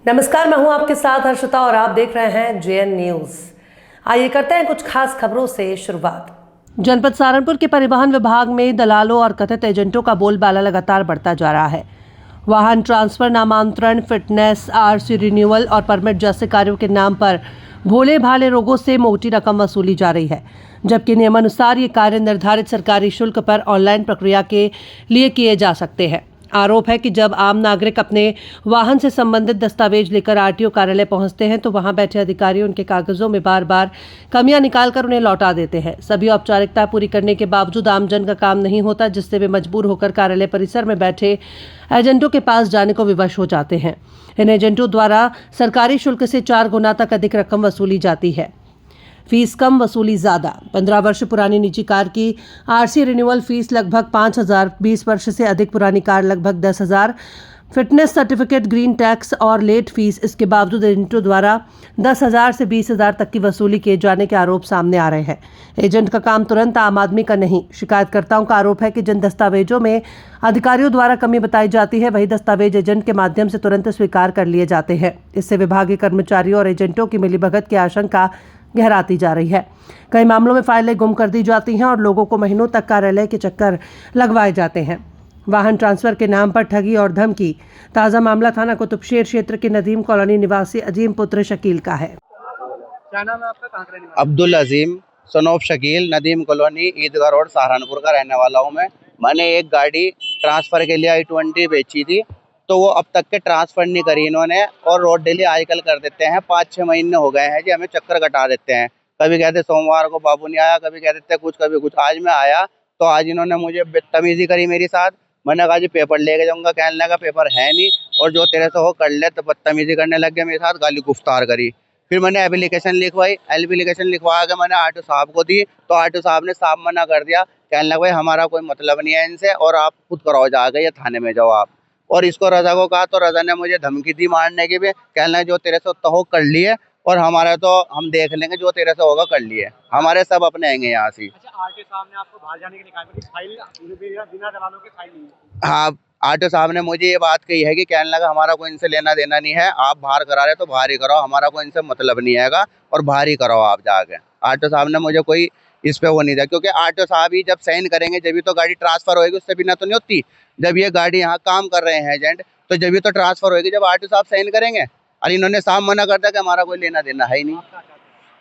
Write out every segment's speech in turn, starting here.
नमस्कार, मैं हूं आपके साथ हर्षिता और आप देख रहे हैं जेएन न्यूज। आइए करते हैं कुछ खास खबरों से शुरुआत। जनपद सहारनपुर के परिवहन विभाग में दलालों और कथित एजेंटों का बोलबाला लगातार बढ़ता जा रहा है। वाहन ट्रांसफर, नामांतरण, फिटनेस, आरसी रिन्यूअल और परमिट जैसे कार्यों के नाम पर भोले भाले लोगों से मोटी रकम वसूली जा रही है, जबकि नियमानुसार ये कार्य निर्धारित सरकारी शुल्क पर ऑनलाइन प्रक्रिया के लिए किए जा सकते हैं। आरोप है कि जब आम नागरिक अपने वाहन से संबंधित दस्तावेज लेकर आरटीओ कार्यालय पहुंचते हैं तो वहां बैठे अधिकारी उनके कागजों में बार बार कमियां निकालकर उन्हें लौटा देते हैं। सभी औपचारिकता पूरी करने के बावजूद आमजन का काम नहीं होता, जिससे वे मजबूर होकर कार्यालय परिसर में बैठे एजेंटों के पास जाने को विवश हो जाते हैं। इन एजेंटों द्वारा सरकारी शुल्क से 4 गुना तक अधिक रकम वसूली जाती है। फीस कम, वसूली ज्यादा। 15 वर्ष पुरानी निजी कार की आरसी रिन्यूअल फीस लगभग 5,000, 20 वर्ष से अधिक पुरानी कार लगभग 10,000, फिटनेस सर्टिफिकेट, ग्रीन टैक्स और लेट फीस। इसके बावजूद एजेंटों द्वारा 10,000 से 20,000 तक की वसूली किए जाने के आरोप सामने आ रहे हैं। एजेंट का काम तुरंत आम आदमी का नहीं। शिकायतकर्ताओं का आरोप है कि जिन दस्तावेजों में अधिकारियों द्वारा कमी बताई जाती है, वही दस्तावेज एजेंट के माध्यम से तुरंत स्वीकार कर लिए जाते हैं। इससे विभागीय कर्मचारियों और एजेंटों की मिलीभगत की आशंका गहराती जा रही है। कई मामलों में फाइलें गुम कर दी जाती हैं और लोगों को महीनों तक कार्यालय के चक्कर लगवाए जाते हैं। वाहन ट्रांसफर के नाम पर ठगी और धमकी। ताज़ा मामला थाना कुतुबशेर क्षेत्र के नदीम कॉलोनी निवासी अजीम पुत्र शकील का है। क्या नाम है आपका, कहाँ का रहने वाले? अब्दुल अजीम सनोफ शकील, नदीम कॉलोनी, ईदगाह रोड, सहारनपुर का रहने वाला हूँ मैं। मैंने एक गाड़ी ट्रांसफ़र के लिए i20 बेची थी, तो वो अब तक के ट्रांसफ़र नहीं करी इन्होंने, और रोड डेली आजकल कर देते हैं। 5-6 महीने हो गए हैं जी, हमें चक्कर कटा देते हैं। कभी कहते सोमवार को बाबू नहीं आया, कभी कह देते कुछ, कभी कुछ। आज मैं आया तो आज इन्होंने मुझे बदतमीजी करी मेरे साथ। मैंने कहा जी पेपर लेके जाऊँगा, कहने लगा पेपर है नहीं, और जो तेरे से हो कर ले। तो बदतमीजी करने लग गया मेरे साथ, गाली गुफ्तार करी। फिर मैंने एप्लीकेशन लिखवाई, एप्लीकेशन लिखवा के मैंने आरटीओ साहब को दी, तो आरटीओ साहब ने साफ मना कर दिया। कहने लगा भाई हमारा कोई मतलब नहीं है इनसे, और आप खुद कराओ जाके, या थाने में जाओ आप। और इसको रजा को कहा तो रजा ने मुझे धमकी दी मारने की भी। कहने लगा जो तेरे से हो कर लिए, और हमारा तो हम देख लेंगे, जो तेरे से होगा कर लिए। हमारे सब अपने आएंगे यहाँ से। अच्छा, आरटीओ साहब ने आपको बाहर जाने के लिए कहा, मेरी फाइल बिना दलालों के फाइल नहीं है। हाँ, आरटीओ साहब ने मुझे ये बात कही है कि कहने लगा हमारा कोई इनसे लेना देना नहीं है, आप बाहर करा रहे तो बाहर ही कराओ, हमारा कोई इनसे मतलब नहीं हैगा, और बाहर ही कराओ आप जाके। आरटीओ साहब ने मुझे कोई इस पे वो नहीं दिया, क्योंकि आरटीओ साहब ही जब साइन करेंगे जब भी तो गाड़ी ट्रांसफर होएगी, उससे बिना तो नहीं होती। जब ये गाड़ी यहाँ काम कर रहे हैं एजेंट, तो जब भी तो ट्रांसफर होएगी जब आरटीओ साहब साइन करेंगे। और इन्होंने साफ मना कर दिया कि हमारा कोई लेना देना है ही नहीं।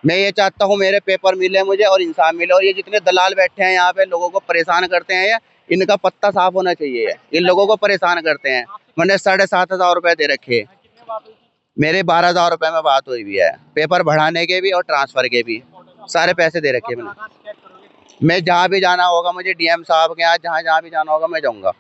मैं ये चाहता हूँ मेरे पेपर मिले मुझे और इंसाफ मिले, और ये जितने दलाल बैठे हैं यहाँ पे लोगों को परेशान करते हैं, इनका पत्ता साफ होना चाहिए। इन लोगों को परेशान करते हैं। मैंने 7,500 रुपए दे रखे, मेरे 12,000 रुपए में बात हुई भी है, पेपर बढ़ाने के भी और ट्रांसफर के भी, सारे पैसे दे रखे मैंने। मैं जहाँ भी जाना होगा मुझे, डीएम साहब के यहाँ जहाँ भी जाना होगा मैं जाऊँगा।